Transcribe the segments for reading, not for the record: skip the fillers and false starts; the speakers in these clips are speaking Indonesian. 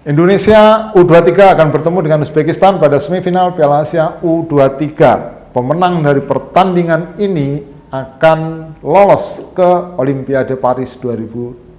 Indonesia U23 akan bertemu dengan Uzbekistan pada semifinal Piala Asia U23. Pemenang dari pertandingan ini akan lolos ke Olimpiade Paris 2024.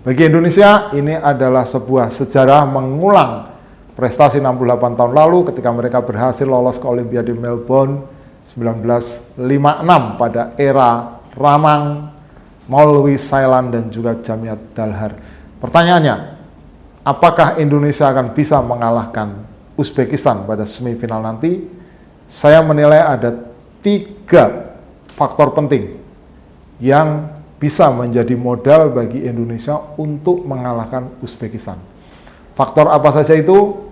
Bagi Indonesia, ini adalah sebuah sejarah mengulang prestasi 68 tahun lalu ketika mereka berhasil lolos ke Olimpiade Melbourne 1956 pada era Ramang, Maulwi Sailan, dan juga Jamiat Dalhar. Pertanyaannya, apakah Indonesia akan bisa mengalahkan Uzbekistan pada semifinal nanti? Saya menilai ada 3 faktor penting yang bisa menjadi modal bagi Indonesia untuk mengalahkan Uzbekistan. Faktor apa saja itu?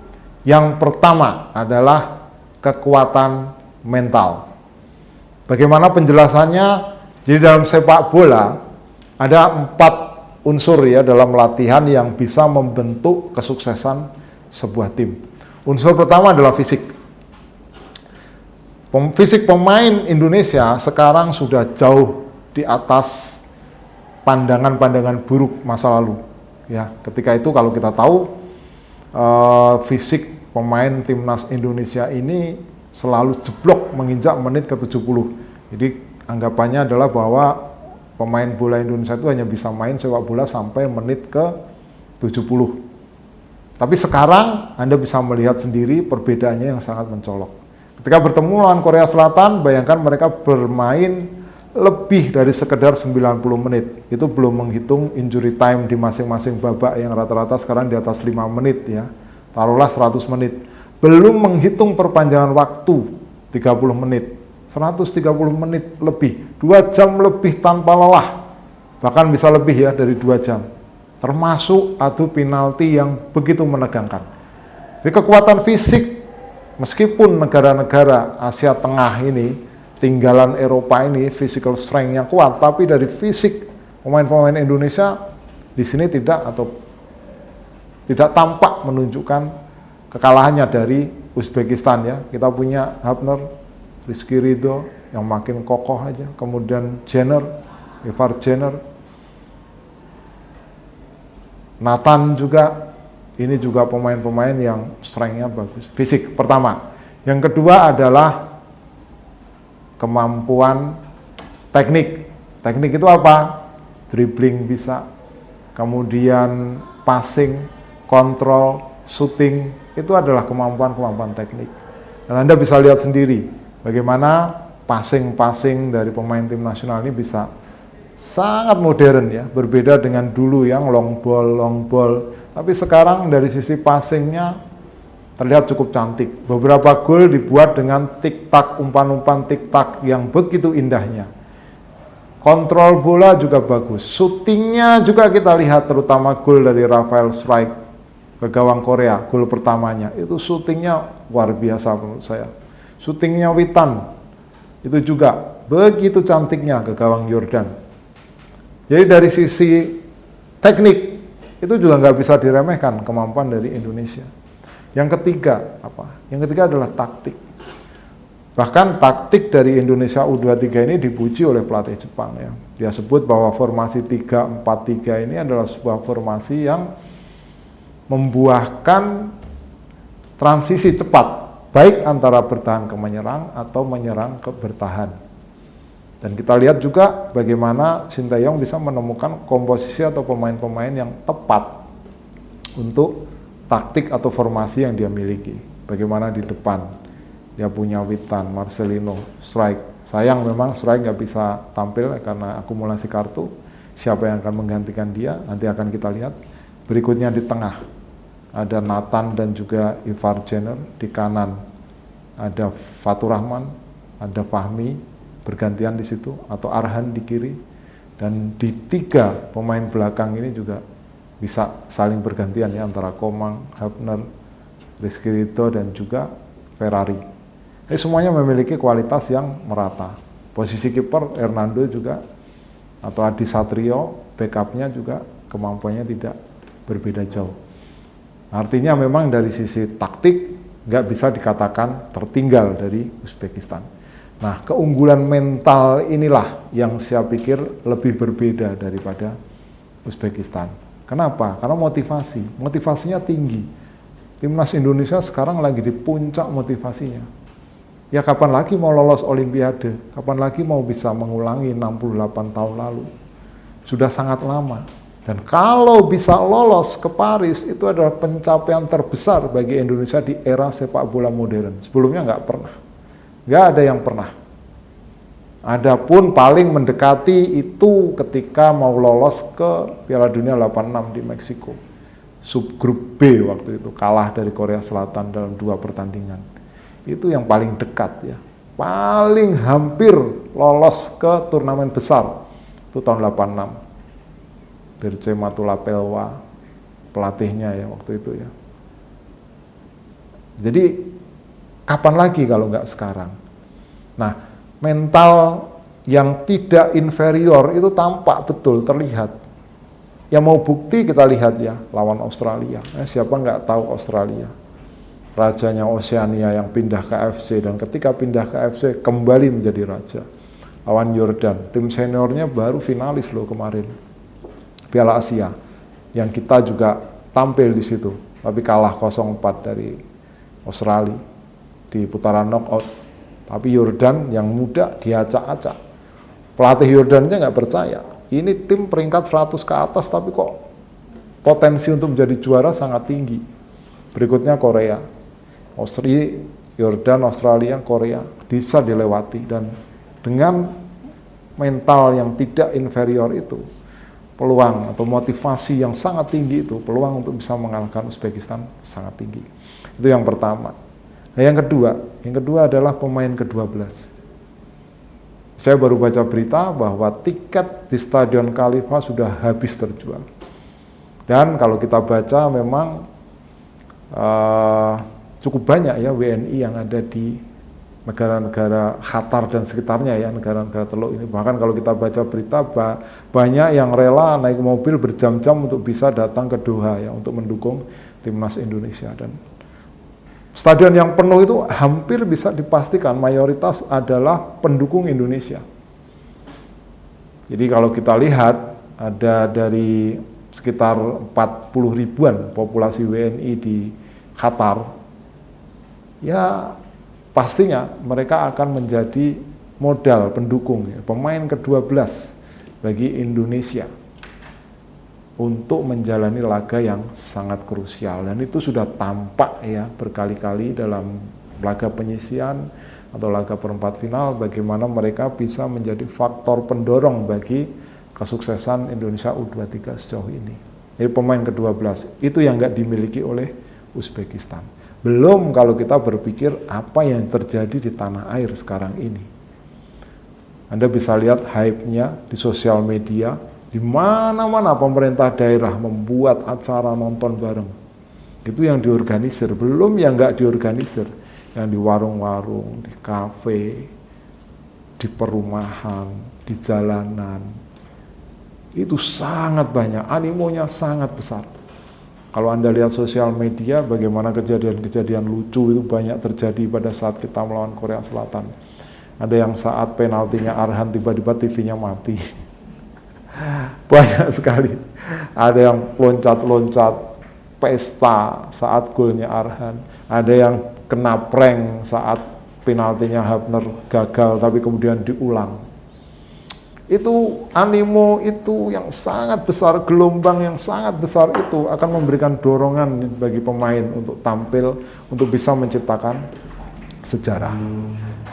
Yang pertama adalah kekuatan mental. Bagaimana penjelasannya? Jadi dalam sepak bola ada 4 unsur ya dalam latihan yang bisa membentuk kesuksesan sebuah tim. Unsur pertama adalah fisik. Fisik pemain Indonesia sekarang sudah jauh di atas pandangan-pandangan buruk masa lalu. Ya, ketika itu kalau kita tahu fisik pemain timnas Indonesia ini selalu jeblok menginjak menit ke-70. Jadi anggapannya adalah bahwa pemain bola Indonesia itu hanya bisa main sepak bola sampai menit ke-70. Tapi sekarang Anda bisa melihat sendiri perbedaannya yang sangat mencolok. Ketika bertemu lawan Korea Selatan, bayangkan mereka bermain lebih dari sekedar 90 menit. Itu belum menghitung injury time di masing-masing babak yang rata-rata sekarang di atas 5 menit ya. Taruhlah 100 menit. Belum menghitung perpanjangan waktu 30 menit. 130 menit lebih, 2 jam lebih tanpa lelah, bahkan bisa lebih ya dari 2 jam, termasuk adu penalti yang begitu menegangkan. Jadi kekuatan fisik, meskipun negara-negara Asia Tengah ini, tinggalan Eropa ini, physical strength yang kuat, tapi dari fisik pemain-pemain Indonesia di sini tidak tampak menunjukkan kekalahannya dari Uzbekistan ya. Kita punya Hafner, Rizky Ridho yang makin kokoh aja, kemudian Ivar Jenner, Nathan juga, ini juga pemain-pemain yang strength-nya bagus, fisik pertama. Yang kedua adalah kemampuan teknik. Teknik itu apa? Dribbling bisa, kemudian passing, kontrol, shooting, itu adalah kemampuan-kemampuan teknik. Dan Anda bisa lihat sendiri bagaimana passing-passing dari pemain tim nasional ini bisa sangat modern ya, berbeda dengan dulu yang long ball. Tapi sekarang dari sisi passingnya terlihat cukup cantik. Beberapa gol dibuat dengan tik-tak, umpan-umpan tik-tak yang begitu indahnya. Kontrol bola juga bagus. Shootingnya juga kita lihat, terutama gol dari Rafael Strike ke gawang Korea, gol pertamanya. Itu shootingnya luar biasa menurut saya. Shootingnya Witan, itu juga begitu cantiknya ke gawang Yordan. Jadi dari sisi teknik, itu juga nggak bisa diremehkan kemampuan dari Indonesia. Yang ketiga, apa? Yang ketiga adalah taktik. Bahkan taktik dari Indonesia U23 ini dipuji oleh pelatih Jepang ya. Dia sebut bahwa formasi 3-4-3 ini adalah sebuah formasi yang membuahkan transisi cepat, baik antara bertahan ke menyerang atau menyerang ke bertahan. Dan kita lihat juga bagaimana Sinteyong bisa menemukan komposisi atau pemain-pemain yang tepat untuk taktik atau formasi yang dia miliki. Bagaimana di depan, dia punya Witan, Marcelino, Strike. Sayang memang Strike nggak bisa tampil karena akumulasi kartu. Siapa yang akan menggantikan dia, nanti akan kita lihat. Berikutnya di tengah, ada Nathan dan juga Ivar Jenner. Di kanan ada Fatur Rahman, ada Fahmi bergantian di situ, atau Arhan di kiri. Dan di 3 pemain belakang ini juga bisa saling bergantian ya, antara Komang, Hafner, Rizky Ridho, dan juga Ferrari. Ini semuanya memiliki kualitas yang merata. Posisi kiper Hernando juga, atau Adi Satrio, backupnya juga kemampuannya tidak berbeda jauh. Artinya memang dari sisi taktik nggak bisa dikatakan tertinggal dari Uzbekistan. Nah, keunggulan mental inilah yang saya pikir lebih berbeda daripada Uzbekistan. Kenapa? Karena motivasinya tinggi. Timnas Indonesia sekarang lagi di puncak motivasinya. Ya kapan lagi mau lolos Olimpiade? Kapan lagi mau bisa mengulangi 68 tahun lalu? Sudah sangat lama. Dan kalau bisa lolos ke Paris, itu adalah pencapaian terbesar bagi Indonesia di era sepak bola modern. Sebelumnya nggak pernah. Nggak ada yang pernah. Adapun paling mendekati itu ketika mau lolos ke Piala Dunia 86 di Meksiko. Subgrup B waktu itu, kalah dari Korea Selatan dalam 2 pertandingan. Itu yang paling dekat ya. Paling hampir lolos ke turnamen besar. Itu tahun 86. Birce Matulapelwa pelatihnya ya waktu itu ya. Jadi kapan lagi kalau nggak sekarang? Nah, mental yang tidak inferior itu tampak betul, terlihat. Ya mau bukti kita lihat ya, lawan Australia. Siapa nggak tahu Australia? Rajanya Oseania yang pindah ke AFC, dan ketika pindah ke AFC kembali menjadi raja. Lawan Yordan, tim seniornya baru finalis loh kemarin. Piala Asia, yang kita juga tampil di situ, tapi kalah 0-4 dari Australia di putaran knockout. Tapi Yordan yang muda diacak-acak. Pelatih Yordannya nggak percaya. Ini tim peringkat 100 ke atas, tapi kok potensi untuk menjadi juara sangat tinggi. Berikutnya Korea. Austria, Yordan, Australia, Korea bisa dilewati. Dan dengan mental yang tidak inferior itu, peluang atau motivasi yang sangat tinggi itu, peluang untuk bisa mengalahkan Uzbekistan sangat tinggi. Itu yang pertama. Nah, yang kedua adalah pemain ke-12. Saya baru baca berita bahwa tiket di Stadion Khalifa sudah habis terjual. Dan kalau kita baca memang cukup banyak ya WNI yang ada di negara-negara Qatar dan sekitarnya ya, negara-negara Teluk ini. Bahkan kalau kita baca berita banyak yang rela naik mobil berjam-jam untuk bisa datang ke Doha ya, untuk mendukung timnas Indonesia. Dan stadion yang penuh itu hampir bisa dipastikan mayoritas adalah pendukung Indonesia. Jadi kalau kita lihat ada dari sekitar 40 ribuan populasi WNI di Qatar, ya pastinya mereka akan menjadi modal pendukung, ya, pemain ke-12 bagi Indonesia untuk menjalani laga yang sangat krusial. Dan itu sudah tampak ya berkali-kali dalam laga penyisihan atau laga perempat final, bagaimana mereka bisa menjadi faktor pendorong bagi kesuksesan Indonesia U23 sejauh ini. Jadi pemain ke-12 itu yang nggak dimiliki oleh Uzbekistan. Belum kalau kita berpikir apa yang terjadi di tanah air sekarang ini. Anda bisa lihat hype-nya di sosial media, di mana-mana pemerintah daerah membuat acara nonton bareng. Itu yang diorganisir, belum yang nggak diorganisir. Yang di warung-warung, di kafe, di perumahan, di jalanan. Itu sangat banyak, animonya sangat besar. Kalau Anda lihat sosial media, bagaimana kejadian-kejadian lucu itu banyak terjadi pada saat kita melawan Korea Selatan. Ada yang saat penaltinya Arhan tiba-tiba TV-nya mati. Banyak sekali. Ada yang loncat-loncat pesta saat golnya Arhan. Ada yang kena prank saat penaltinya Hafner gagal tapi kemudian diulang. Itu animo itu yang sangat besar, gelombang yang sangat besar itu akan memberikan dorongan bagi pemain untuk tampil, untuk bisa menciptakan sejarah.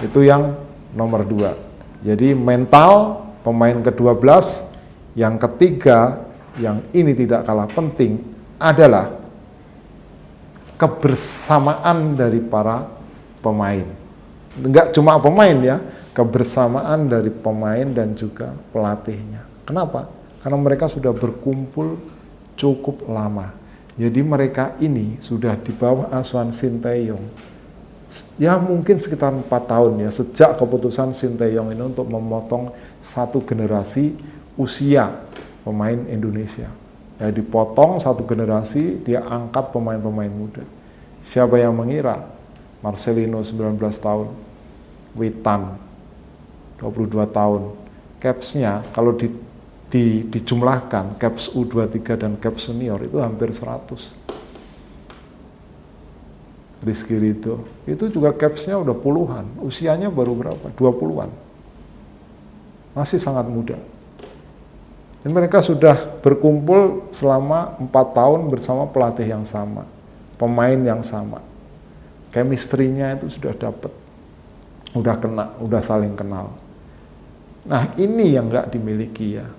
Itu yang nomor 2. Jadi mental pemain ke-12. Yang ketiga, yang ini tidak kalah penting adalah kebersamaan dari para pemain. Enggak cuma pemain ya, kebersamaan dari pemain dan juga pelatihnya. Kenapa? Karena mereka sudah berkumpul cukup lama. Jadi mereka ini sudah di bawah asuhan Sinteyong. Ya mungkin sekitar 4 tahun ya, sejak keputusan Sinteyong ini untuk memotong satu generasi usia pemain Indonesia. Ya dipotong satu generasi, dia angkat pemain-pemain muda. Siapa yang mengira? Marcelino 19 tahun, Witan 22 tahun. Capsnya kalau dijumlahkan caps U23 dan caps senior itu hampir 100. Rizky Ridho itu juga capsnya udah puluhan, usianya baru berapa? 20-an. Masih sangat muda. Dan mereka sudah berkumpul selama 4 tahun bersama pelatih yang sama, pemain yang sama. Chemistry-nya itu sudah dapat, udah kena, udah saling kenal. Nah ini yang nggak dimiliki ya,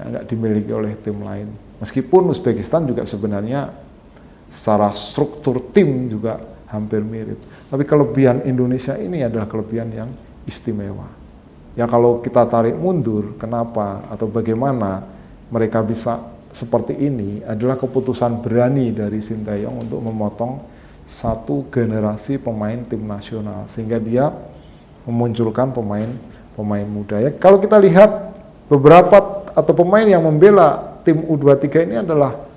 yang nggak dimiliki oleh tim lain. Meskipun Uzbekistan juga sebenarnya secara struktur tim juga hampir mirip. Tapi kelebihan Indonesia ini adalah kelebihan yang istimewa. Ya kalau kita tarik mundur, kenapa atau bagaimana mereka bisa seperti ini adalah keputusan berani dari Sinteyong untuk memotong satu generasi pemain tim nasional sehingga dia memunculkan pemain muda. Ya, kalau kita lihat beberapa atau pemain yang membela tim U23 ini adalah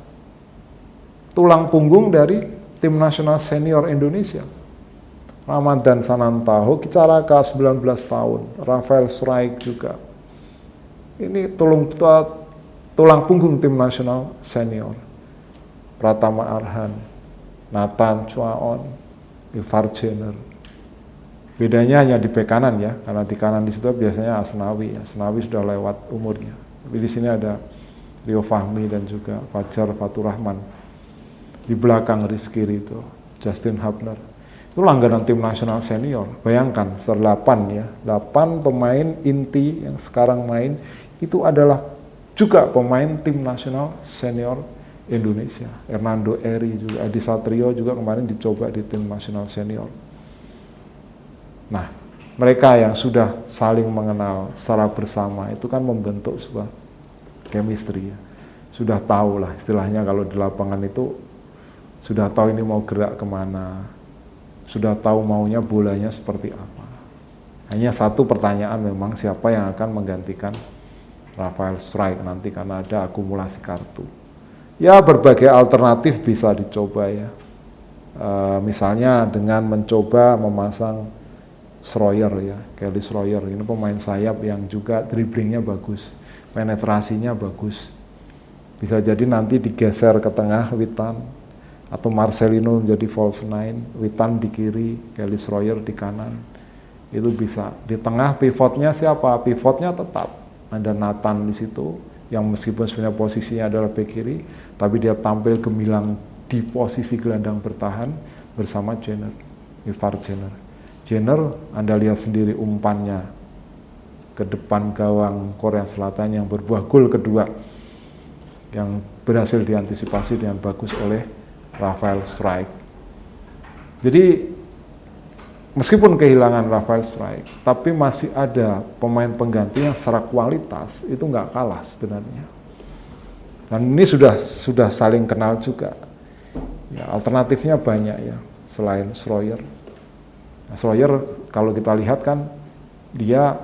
tulang punggung dari tim nasional senior Indonesia. Ramadan Sananta, Hoki Caraka 19 tahun, Rafael Struijk juga. Ini tulang punggung tim nasional senior. Pratama Arhan, Nathan Chuaon, Ivar Jenner. Bedanya hanya di bek kanan ya, karena di kanan di situ biasanya Asnawi. Asnawi sudah lewat umurnya. Tapi di sini ada Rio Fahmi dan juga Fajar Fatur Rahman. Di belakang Rizky Ridho, Justin Hubner. Itu langganan tim nasional senior. Bayangkan, setelah 8 ya, 8 pemain inti yang sekarang main itu adalah juga pemain tim nasional senior Indonesia. Hernando Eri juga, Adi Satrio juga kemarin dicoba di tim nasional senior. Nah, mereka yang sudah saling mengenal secara bersama itu kan membentuk sebuah chemistry ya. Sudah tahu lah istilahnya kalau di lapangan itu sudah tahu ini mau gerak kemana, sudah tahu maunya bolanya seperti apa. Hanya satu pertanyaan memang siapa yang akan menggantikan Rafael Struijk nanti karena ada akumulasi kartu. Ya berbagai alternatif bisa dicoba ya. Misalnya dengan mencoba memasang Schroyer ya, Kelly Schroyer. Ini pemain sayap yang juga dribblingnya bagus, penetrasinya bagus. Bisa jadi nanti digeser ke tengah Witan, atau Marcelino menjadi false nine, Witan di kiri, Kelly Schroyer di kanan. Itu bisa. Di tengah pivotnya siapa? Pivotnya tetap ada Nathan di situ, yang meskipun sebenarnya posisinya adalah bek kiri, tapi dia tampil gemilang di posisi gelandang bertahan bersama Jenner, Ivar Jenner. Jenner, Anda lihat sendiri umpannya ke depan gawang Korea Selatan yang berbuah gol kedua, yang berhasil diantisipasi dengan bagus oleh Rafael Struijk. Jadi meskipun kehilangan Rafael Struijk, tapi masih ada pemain pengganti yang secara kualitas itu nggak kalah sebenarnya. Dan ini sudah saling kenal juga. Ya, alternatifnya banyak ya selain Schroyer. Nah, Schroyer kalau kita lihat kan dia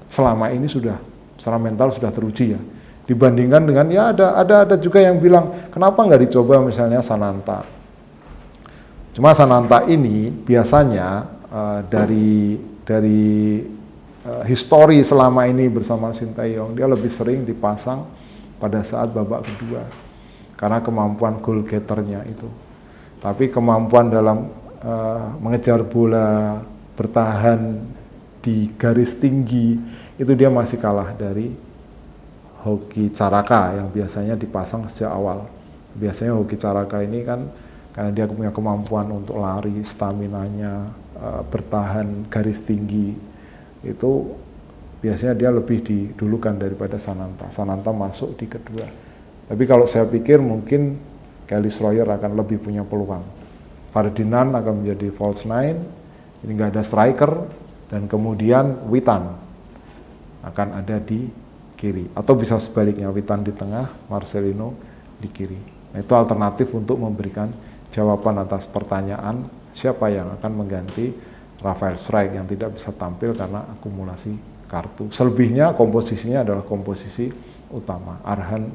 selama ini sudah secara mental sudah teruji ya. Dibandingkan dengan ya ada juga yang bilang kenapa nggak dicoba misalnya Sananta. Cuma Sananta ini biasanya dari histori selama ini bersama Sinteyong dia lebih sering dipasang pada saat babak kedua karena kemampuan goal getternya itu. Tapi kemampuan dalam mengejar bola, bertahan di garis tinggi itu dia masih kalah dari Hoki Caraka yang biasanya dipasang sejak awal. Biasanya Hoki Caraka ini kan karena dia punya kemampuan untuk lari, staminanya, bertahan garis tinggi, itu biasanya dia lebih didulukan daripada Sananta. Sananta masuk di kedua. Tapi kalau saya pikir mungkin Kelly Schroyer akan lebih punya peluang. Ferdinand akan menjadi false nine, ini nggak ada striker, dan kemudian Witan akan ada di kiri. Atau bisa sebaliknya, Witan di tengah, Marcelino di kiri. Nah, itu alternatif untuk memberikan jawaban atas pertanyaan siapa yang akan mengganti Rafael Struijk yang tidak bisa tampil karena akumulasi kartu. Selebihnya komposisinya adalah komposisi utama. Arhan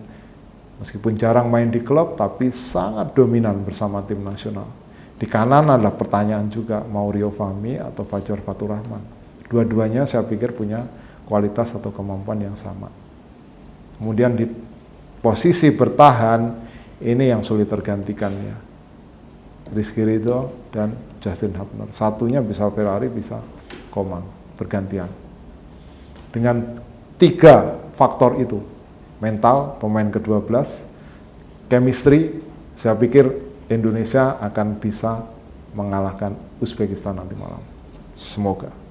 meskipun jarang main di klub tapi sangat dominan bersama tim nasional. Di kanan adalah pertanyaan juga mau Rio Fahmi atau Fajar Fatur Rahman. Dua-duanya saya pikir punya kualitas atau kemampuan yang sama. Kemudian di posisi bertahan, ini yang sulit tergantikan ya. Rizky Ridho dan Justin Hubner. Satunya bisa Ferrari, bisa Coman, bergantian. Dengan 3 faktor itu, mental, pemain ke-12, chemistry, saya pikir Indonesia akan bisa mengalahkan Uzbekistan nanti malam. Semoga.